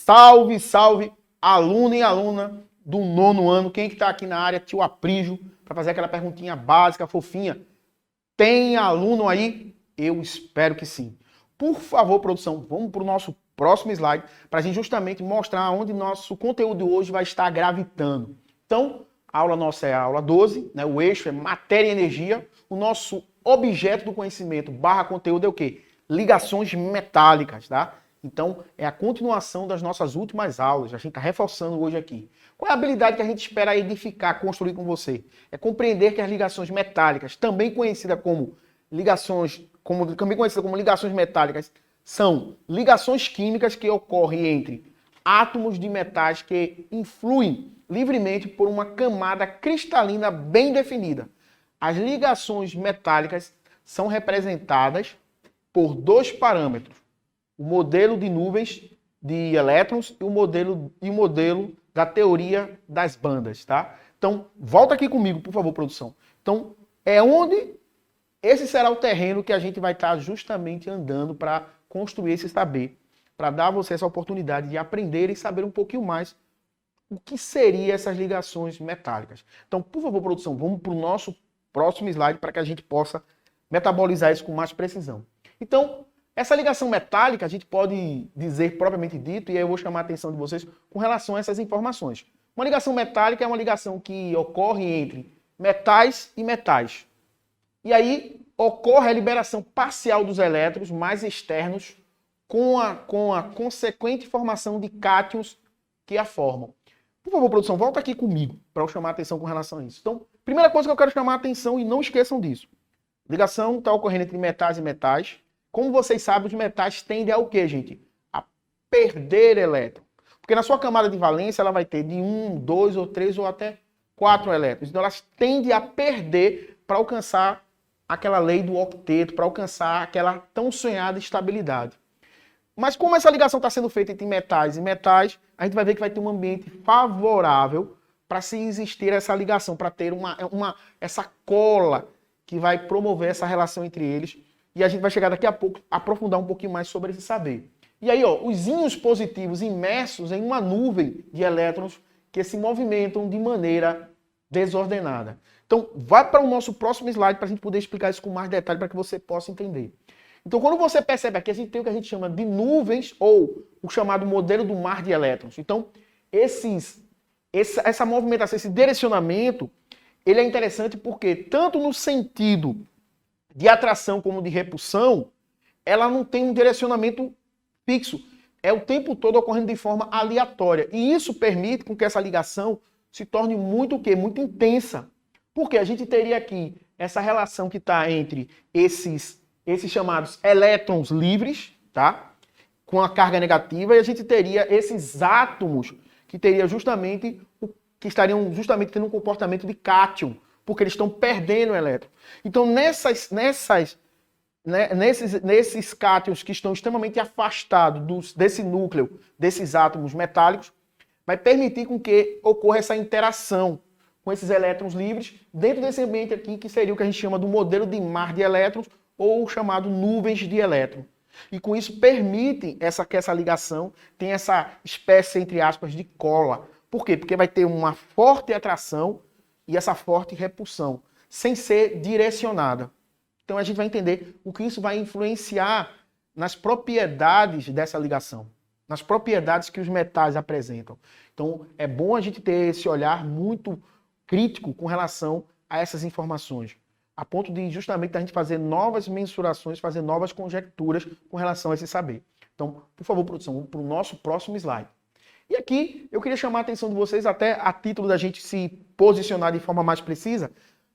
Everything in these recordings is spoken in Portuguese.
Salve, salve, aluno e aluna do 9º ano. Quem que tá aqui na área? Tio Aprígio, para fazer aquela perguntinha básica, fofinha. Tem aluno aí? Eu espero que sim. Por favor, produção, vamos para o nosso próximo slide, para a gente justamente mostrar onde nosso conteúdo hoje vai estar gravitando. Então, a aula nossa é a aula 12, né? O eixo é matéria e energia. O nosso objeto do conhecimento / conteúdo é o quê? Ligações metálicas, tá? Então, é a continuação das nossas últimas aulas. A gente está reforçando hoje aqui. Qual é a habilidade que a gente espera edificar, construir com você? É compreender que as ligações metálicas, também conhecidas como ligações metálicas, são ligações químicas que ocorrem entre átomos de metais que influem livremente por uma camada cristalina bem definida. As ligações metálicas são representadas por dois parâmetros: o modelo de nuvens de elétrons e o modelo da teoria das bandas, tá? Então, volta aqui comigo, por favor, produção. Então, é onde esse será o terreno que a gente vai estar justamente andando para construir esse saber, para dar a você essa oportunidade de aprender e saber um pouquinho mais o que seriam essas ligações metálicas. Então, por favor, produção, vamos para o nosso próximo slide para que a gente possa metabolizar isso com mais precisão. Então, essa ligação metálica, a gente pode dizer propriamente dito, e aí eu vou chamar a atenção de vocês com relação a essas informações. Uma ligação metálica é uma ligação que ocorre entre metais e metais. E aí ocorre a liberação parcial dos elétrons mais externos com a consequente formação de cátions que a formam. Por favor, produção, volta aqui comigo para eu chamar a atenção com relação a isso. Então, primeira coisa que eu quero chamar a atenção, e não esqueçam disso. Ligação está ocorrendo entre metais e metais. Como vocês sabem, os metais tendem ao quê, gente? A perder elétron. Porque na sua camada de valência, ela vai ter de 1, 2 ou 3 ou até 4 elétrons. Então, elas tendem a perder para alcançar aquela lei do octeto, para alcançar aquela tão sonhada estabilidade. Mas como essa ligação está sendo feita entre metais e metais, a gente vai ver que vai ter um ambiente favorável para se existir essa ligação, para ter essa cola que vai promover essa relação entre eles. E a gente vai chegar daqui a pouco a aprofundar um pouquinho mais sobre esse saber. E aí, ó, os íons positivos imersos em uma nuvem de elétrons que se movimentam de maneira desordenada. Então, vai para o nosso próximo slide para a gente poder explicar isso com mais detalhe para que você possa entender. Então, quando você percebe aqui, a gente tem o que a gente chama de nuvens ou o chamado modelo do mar de elétrons. Então, essa movimentação, esse direcionamento, ele é interessante porque tanto no sentido de atração como de repulsão, ela não tem um direcionamento fixo. É o tempo todo ocorrendo de forma aleatória. E isso permite com que essa ligação se torne muito intensa. Porque a gente teria aqui essa relação que está entre esses chamados elétrons livres, tá? Com a carga negativa, e a gente teria esses átomos que estariam justamente tendo um comportamento de cátion, porque eles estão perdendo o elétron. Então, nesses cátions que estão extremamente afastados desse núcleo, desses átomos metálicos, vai permitir com que ocorra essa interação com esses elétrons livres dentro desse ambiente aqui, que seria o que a gente chama do modelo de mar de elétrons, ou chamado nuvens de elétron. E com isso permite que essa ligação tenha essa espécie, entre aspas, de cola. Por quê? Porque vai ter uma forte atração e essa forte repulsão, sem ser direcionada. Então a gente vai entender o que isso vai influenciar nas propriedades dessa ligação, nas propriedades que os metais apresentam. Então é bom a gente ter esse olhar muito crítico com relação a essas informações, a ponto de justamente a gente fazer novas mensurações, fazer novas conjecturas com relação a esse saber. Então, por favor, produção, vamos para o nosso próximo slide. E aqui eu queria chamar a atenção de vocês, até a título da gente se posicionar de forma mais precisa.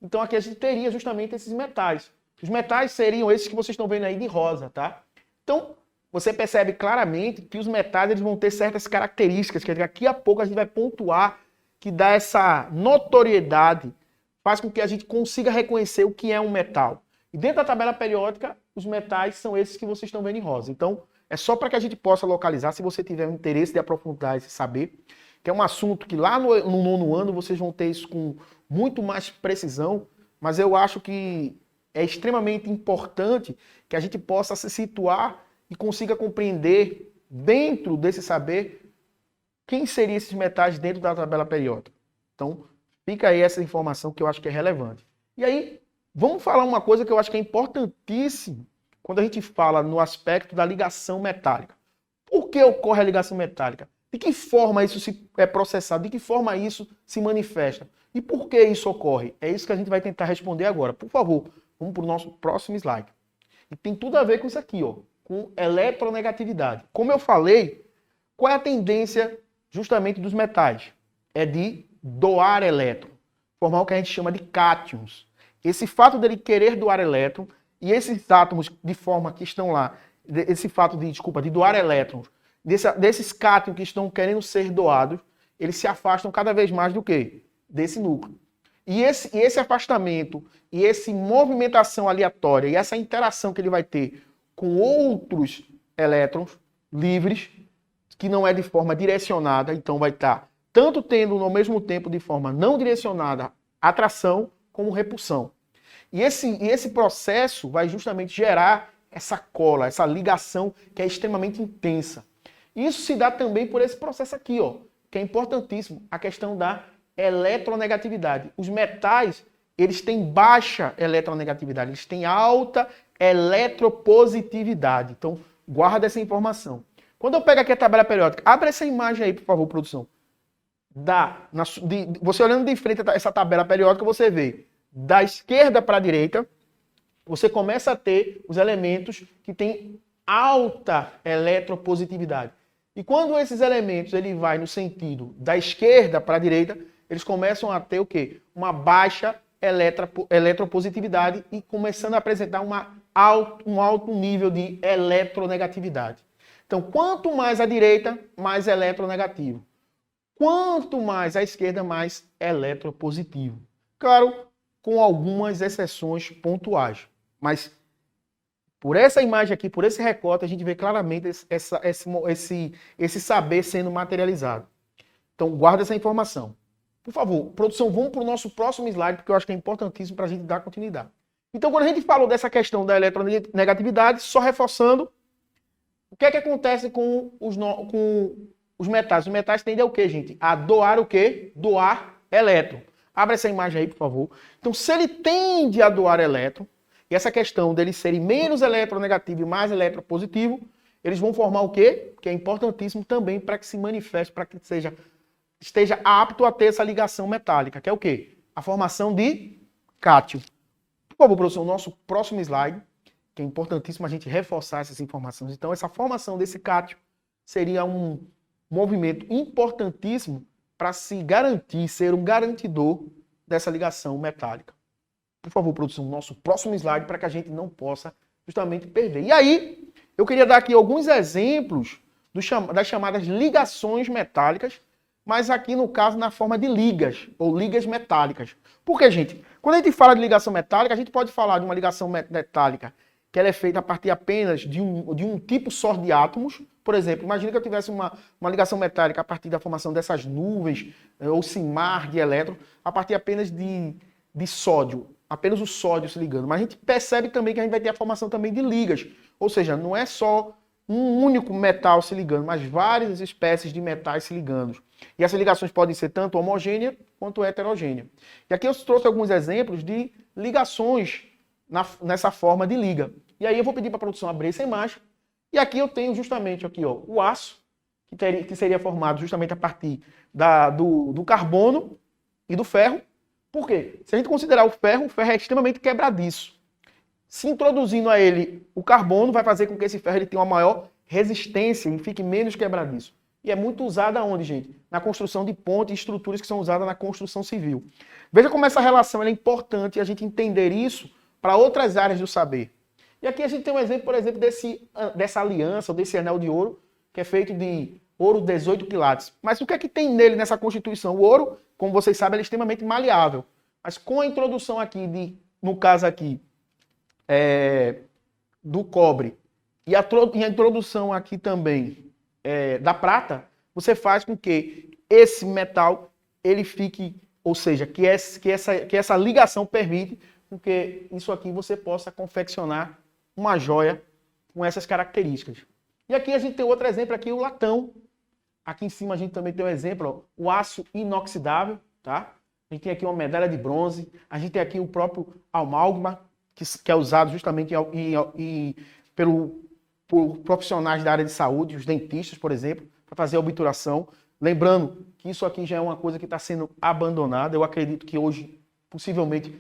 Então aqui a gente teria justamente esses metais. Os metais seriam esses que vocês estão vendo aí de rosa, tá? Então, você percebe claramente que os metais eles vão ter certas características, que daqui a pouco a gente vai pontuar, que dá essa notoriedade, faz com que a gente consiga reconhecer o que é um metal. E dentro da tabela periódica, os metais são esses que vocês estão vendo em rosa. Então, é só para que a gente possa localizar, se você tiver um interesse de aprofundar esse saber, que é um assunto que lá no 9º ano vocês vão ter isso com muito mais precisão, mas eu acho que é extremamente importante que a gente possa se situar e consiga compreender dentro desse saber quem seriam esses metais dentro da tabela periódica. Então, fica aí essa informação que eu acho que é relevante. E aí, vamos falar uma coisa que eu acho que é importantíssima quando a gente fala no aspecto da ligação metálica. Por que ocorre a ligação metálica? De que forma isso é processado? De que forma isso se manifesta? E por que isso ocorre? É isso que a gente vai tentar responder agora. Por favor, vamos para o nosso próximo slide. E tem tudo a ver com isso aqui, ó, com eletronegatividade. Como eu falei, qual é a tendência justamente dos metais? É de doar elétron, formar o que a gente chama de cátions. Esse fato dele querer doar elétron e esses átomos de forma que estão lá, esse fato de doar elétrons, desses cátions que estão querendo ser doados, eles se afastam cada vez mais do quê? Desse núcleo. E esse afastamento, e essa movimentação aleatória, e essa interação que ele vai ter com outros elétrons livres, que não é de forma direcionada, então vai estar tanto tendo ao mesmo tempo de forma não direcionada atração como repulsão. E esse processo vai justamente gerar essa cola, essa ligação que é extremamente intensa. Isso se dá também por esse processo aqui, ó, que é importantíssimo, a questão da eletronegatividade. Os metais, eles têm baixa eletronegatividade, eles têm alta eletropositividade. Então, guarda essa informação. Quando eu pego aqui a tabela periódica, abre essa imagem aí, por favor, produção. Você olhando de frente essa tabela periódica, você vê da esquerda para a direita, você começa a ter os elementos que têm alta eletropositividade. E quando esses elementos ele vai no sentido da esquerda para a direita, eles começam a ter o quê? Uma baixa eletropositividade e começando a apresentar um alto nível de eletronegatividade. Então, quanto mais à direita, mais eletronegativo. Quanto mais à esquerda, mais eletropositivo. Claro, com algumas exceções pontuais. Mas por essa imagem aqui, por esse recorte, a gente vê claramente esse saber sendo materializado. Então, guarda essa informação. Por favor, produção, vamos para o nosso próximo slide, porque eu acho que é importantíssimo para a gente dar continuidade. Então, quando a gente falou dessa questão da eletronegatividade, só reforçando, o que é que acontece com os metais? Os metais tendem a o quê, gente? A doar o quê? Doar elétron. Abra essa imagem aí, por favor. Então, se ele tende a doar elétron, e essa questão deles serem menos eletronegativo e mais eletropositivo, eles vão formar o quê? Que é importantíssimo também para que se manifeste, para que esteja apto a ter essa ligação metálica, que é o quê? A formação de cátion. Por favor, professor, o nosso próximo slide, que é importantíssimo a gente reforçar essas informações. Então, essa formação desse cátion seria um movimento importantíssimo para se garantir, ser um garantidor dessa ligação metálica. Por favor, produção, nosso próximo slide para que a gente não possa justamente perder. E aí, eu queria dar aqui alguns exemplos das chamadas ligações metálicas, mas aqui no caso na forma de ligas, ou ligas metálicas. Por quê, gente? Quando a gente fala de ligação metálica, a gente pode falar de uma ligação metálica que ela é feita a partir apenas de um tipo só de átomos. Por exemplo, imagina que eu tivesse uma ligação metálica a partir da formação dessas nuvens, ou mar de elétron, a partir apenas de sódio. Apenas o sódio se ligando. Mas a gente percebe também que a gente vai ter a formação também de ligas. Ou seja, não é só um único metal se ligando, mas várias espécies de metais se ligando. E essas ligações podem ser tanto homogêneas quanto heterogêneas. E aqui eu trouxe alguns exemplos de ligações nessa forma de liga. E aí eu vou pedir para a produção abrir essa imagem. E aqui eu tenho justamente aqui, ó, o aço, que seria formado justamente a partir do carbono e do ferro. Por quê? Se a gente considerar o ferro é extremamente quebradiço. Se introduzindo a ele o carbono, vai fazer com que esse ferro ele tenha uma maior resistência e fique menos quebradiço. E é muito usado aonde, gente? Na construção de pontes e estruturas que são usadas na construção civil. Veja como essa relação é importante a gente entender isso para outras áreas do saber. E aqui a gente tem um exemplo, por exemplo, dessa aliança, ou desse anel de ouro, que é feito de ouro 18 quilates. Mas o que é que tem nele nessa constituição? O ouro, como vocês sabem, ele é extremamente maleável. Mas com a introdução aqui, no caso aqui, do cobre, e a introdução aqui também da prata, você faz com que esse metal, ele fique, ou seja, que essa ligação permite com que isso aqui você possa confeccionar uma joia com essas características. E aqui a gente tem outro exemplo aqui, o latão. Aqui em cima a gente também tem um exemplo, ó, o aço inoxidável, tá? A gente tem aqui uma medalha de bronze, a gente tem aqui o próprio amálgama, que é usado justamente por profissionais da área de saúde, os dentistas, por exemplo, para fazer a obturação. Lembrando que isso aqui já é uma coisa que está sendo abandonada. Eu acredito que hoje, possivelmente,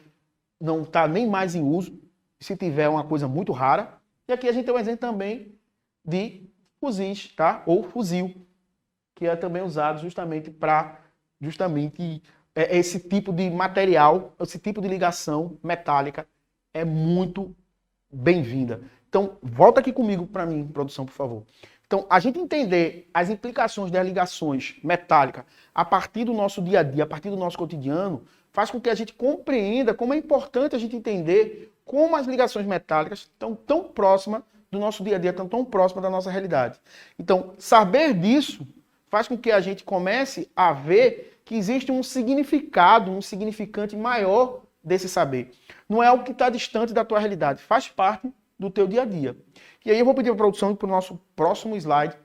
não está nem mais em uso. Se tiver, é uma coisa muito rara. E aqui a gente tem um exemplo também de fuzis, tá? Ou fuzil, que é também usado justamente para esse tipo de material, esse tipo de ligação metálica é muito bem-vinda. Então, volta aqui comigo para mim, produção, por favor. Então, a gente entender as implicações das ligações metálicas a partir do nosso dia a dia, a partir do nosso cotidiano, faz com que a gente compreenda como é importante a gente entender como as ligações metálicas estão tão próximas do nosso dia a dia, estão tão próximas da nossa realidade. Então, saber disso faz com que a gente comece a ver que existe um significado, um significante maior desse saber. Não é algo que está distante da tua realidade, faz parte do teu dia a dia. E aí eu vou pedir a produção para o nosso próximo slide,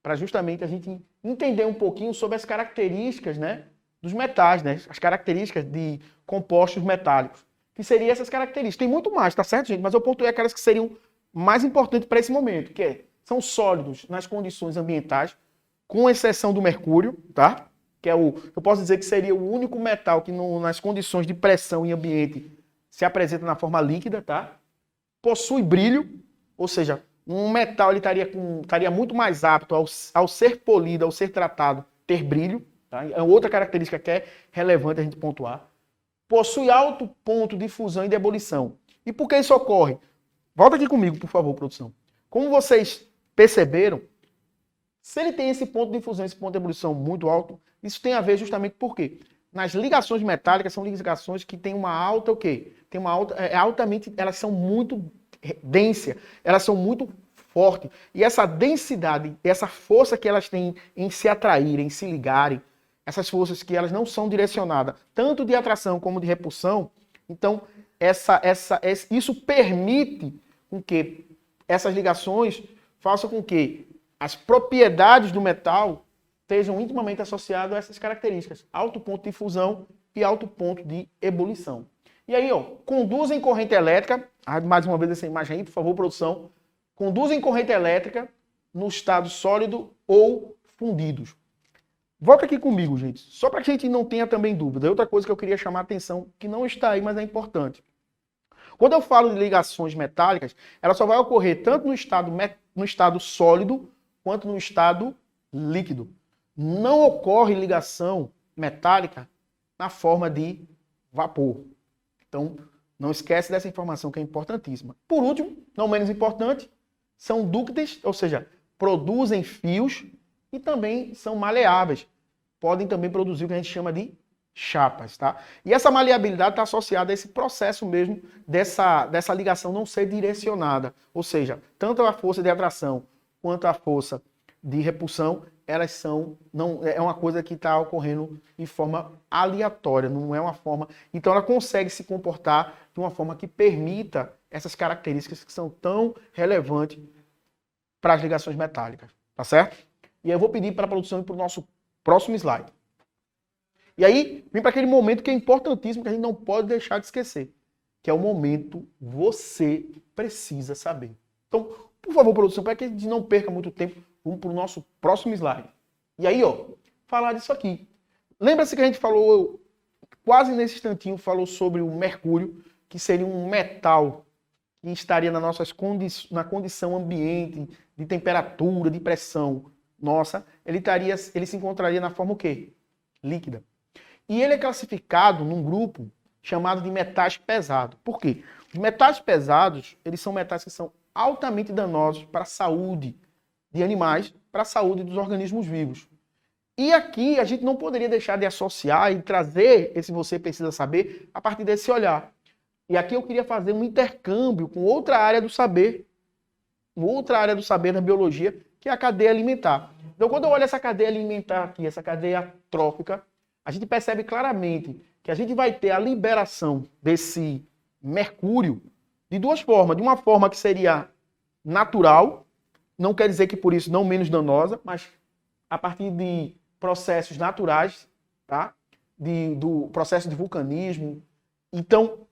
para justamente a gente entender um pouquinho sobre as características, né, dos metais, né, as características de compostos metálicos. Que seriam essas características. Tem muito mais, tá certo, gente? Mas eu pontuei aquelas que seriam mais importantes para esse momento, são sólidos nas condições ambientais, com exceção do mercúrio, tá? Que é eu posso dizer que seria o único metal que nas condições de pressão e ambiente se apresenta na forma líquida, tá? Possui brilho, ou seja, um metal ele estaria muito mais apto ao ser polido, ao ser tratado, ter brilho, tá? É outra característica que é relevante a gente pontuar. Possui alto ponto de fusão e de ebulição. E por que isso ocorre? Volta aqui comigo, por favor, produção. Como vocês perceberam, se ele tem esse ponto de fusão, esse ponto de ebulição muito alto, isso tem a ver justamente por quê? Nas ligações metálicas, são ligações que têm uma alta, o quê? Tem uma alta, altamente, elas são muito densas, elas são muito fortes. E essa densidade, essa força que elas têm em se atraírem, em se ligarem, essas forças que elas não são direcionadas, tanto de atração como de repulsão, então isso permite com que essas ligações façam com que as propriedades do metal estejam intimamente associadas a essas características, alto ponto de fusão e alto ponto de ebulição. E aí, ó, conduzem corrente elétrica, mais uma vez essa imagem aí, por favor, produção, conduzem corrente elétrica no estado sólido ou fundidos. Volta aqui comigo, gente, só para que a gente não tenha também dúvida. Outra coisa que eu queria chamar a atenção, que não está aí, mas é importante. Quando eu falo de ligações metálicas, ela só vai ocorrer tanto no estado sólido quanto no estado líquido. Não ocorre ligação metálica na forma de vapor. Então, não esquece dessa informação que é importantíssima. Por último, não menos importante, são dúcteis, ou seja, produzem fios e também são maleáveis. Podem também produzir o que a gente chama de chapas, tá? E essa maleabilidade está associada a esse processo mesmo dessa ligação não ser direcionada. Ou seja, tanto a força de atração quanto a força de repulsão, elas é uma coisa que está ocorrendo de forma aleatória, não é uma forma... Então ela consegue se comportar de uma forma que permita essas características que são tão relevantes para as ligações metálicas, tá certo? E aí eu vou pedir para a produção ir para o nosso próximo slide. E aí, vem para aquele momento que é importantíssimo, que a gente não pode deixar de esquecer, que é o momento você precisa saber. Então, por favor, produção, para que a gente não perca muito tempo, vamos para o nosso próximo slide. E aí, ó, falar disso aqui. Lembra-se que a gente falou, quase nesse instantinho, falou sobre o mercúrio, que seria um metal que estaria na condição ambiente, de temperatura, de pressão nossa, ele se encontraria na forma o quê? Líquida. E ele é classificado num grupo chamado de metais pesados. Por quê? Os metais pesados, eles são metais que são altamente danosos para a saúde de animais, para a saúde dos organismos vivos. E aqui a gente não poderia deixar de associar e trazer esse você precisa saber a partir desse olhar. E aqui eu queria fazer um intercâmbio com outra área do saber da biologia, que é a cadeia alimentar. Então, quando eu olho essa cadeia alimentar aqui, essa cadeia trófica, a gente percebe claramente que a gente vai ter a liberação desse mercúrio de duas formas. De uma forma que seria natural, não quer dizer que por isso não menos danosa, mas a partir de processos naturais, tá? Do processo de vulcanismo. Então,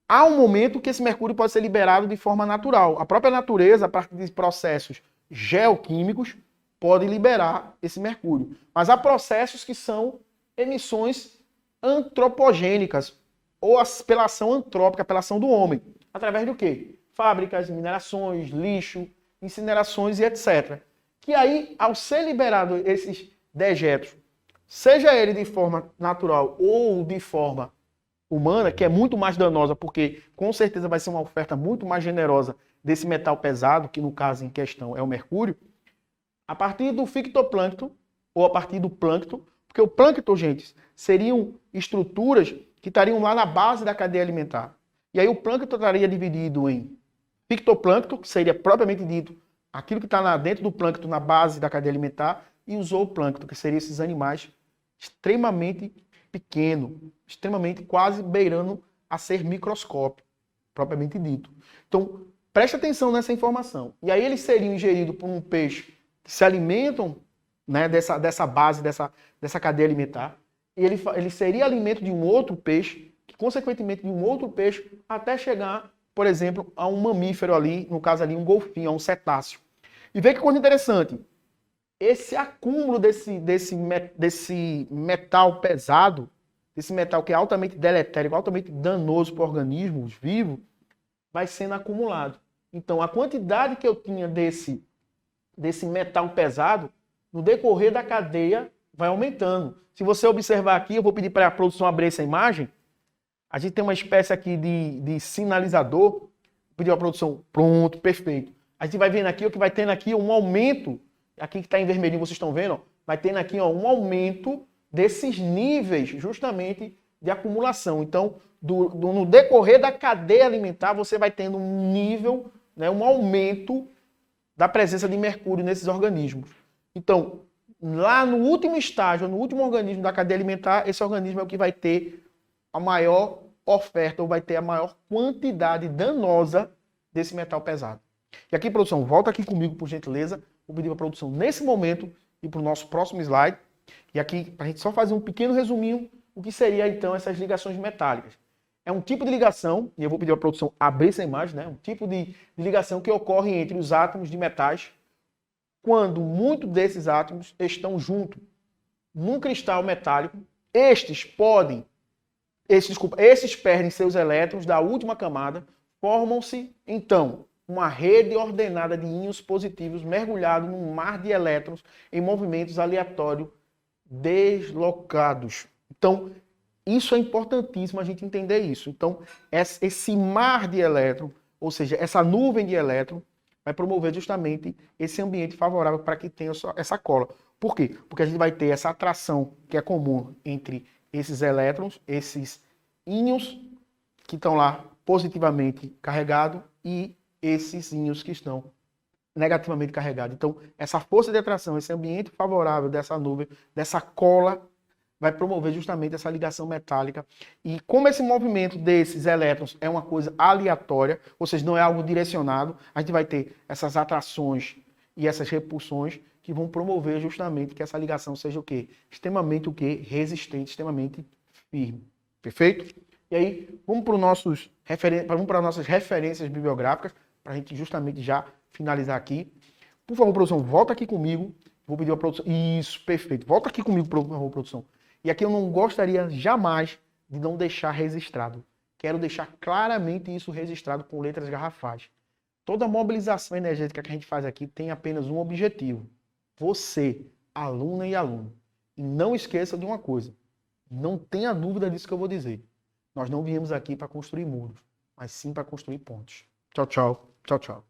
há um momento que esse mercúrio pode ser liberado de forma natural. A própria natureza, a partir de processos geoquímicos, pode liberar esse mercúrio. Mas há processos que são emissões antropogênicas, ou pela ação antrópica, pela ação do homem. Através do quê? Fábricas, minerações, lixo, incinerações e etc. Que aí, ao ser liberado esses dejetos, seja ele de forma natural ou de forma humana, que é muito mais danosa, porque com certeza vai ser uma oferta muito mais generosa desse metal pesado, que no caso em questão é o mercúrio, a partir do fitoplâncton ou a partir do plâncton, porque o plâncton, gente, seriam estruturas que estariam lá na base da cadeia alimentar. E aí o plâncton estaria dividido em fitoplâncton, que seria propriamente dito aquilo que está dentro do plâncton na base da cadeia alimentar, e o zooplâncton, que seriam esses animais extremamente pequenos, extremamente quase beirando a ser microscópio, propriamente dito. Então, preste atenção nessa informação. E aí eles seriam ingeridos por um peixe que se alimentam, né, dessa base, dessa cadeia alimentar, e ele seria alimento de um outro peixe, que consequentemente de um outro peixe, até chegar, por exemplo, a um mamífero ali, no caso ali um golfinho, a um cetáceo. E vê que coisa interessante, esse acúmulo desse metal pesado, desse metal que é altamente deletérico, altamente danoso para organismos vivos, vai sendo acumulado. Então, a quantidade que eu tinha desse metal pesado, no decorrer da cadeia, vai aumentando. Se você observar aqui, eu vou pedir para a produção abrir essa imagem. A gente tem uma espécie aqui de sinalizador. Vou pedir para a produção, pronto, perfeito. A gente vai vendo aqui, o que vai tendo aqui um aumento, aqui que está em vermelhinho, vocês estão vendo? Ó, vai tendo aqui um aumento desses níveis, justamente, de acumulação. Então, no decorrer da cadeia alimentar, você vai tendo um nível, né, um aumento da presença de mercúrio nesses organismos. Então, lá no último estágio, no último organismo da cadeia alimentar, esse organismo é o que vai ter a maior oferta, ou vai ter a maior quantidade danosa desse metal pesado. E aqui, produção, volta aqui comigo, por gentileza. Vou pedir para a produção, nesse momento, ir para o nosso próximo slide. E aqui, para a gente só fazer um pequeno resuminho, o que seria, então, essas ligações metálicas. É um tipo de ligação, e eu vou pedir para a produção abrir essa imagem, né? Um tipo de ligação que ocorre entre os átomos de metais, quando muitos desses átomos estão juntos num cristal metálico. Esses perdem seus elétrons da última camada, formam-se, então, uma rede ordenada de íons positivos mergulhado num mar de elétrons em movimentos aleatórios deslocados. Então, isso é importantíssimo a gente entender isso. Então, esse mar de elétrons, ou seja, essa nuvem de elétrons, vai promover justamente esse ambiente favorável para que tenha essa cola. Por quê? Porque a gente vai ter essa atração que é comum entre esses elétrons, esses íons que estão lá positivamente carregados e esses íons que estão negativamente carregados. Então, essa força de atração, esse ambiente favorável dessa nuvem, dessa cola, vai promover justamente essa ligação metálica. E como esse movimento desses elétrons é uma coisa aleatória, ou seja, não é algo direcionado, a gente vai ter essas atrações e essas repulsões que vão promover justamente que essa ligação seja o quê? Extremamente o quê? Resistente, extremamente firme. Perfeito? E aí, vamos para as nossas referências bibliográficas, para a gente justamente já finalizar aqui. Por favor, produção, volta aqui comigo. Vou pedir a produção. Isso, perfeito. Volta aqui comigo, por favor, produção. E aqui eu não gostaria jamais de não deixar registrado. Quero deixar claramente isso registrado com letras garrafais. Toda mobilização energética que a gente faz aqui tem apenas um objetivo. Você, aluna e aluno. E não esqueça de uma coisa. Não tenha dúvida disso que eu vou dizer. Nós não viemos aqui para construir muros, mas sim para construir pontes. Tchau, tchau. Tchau, tchau.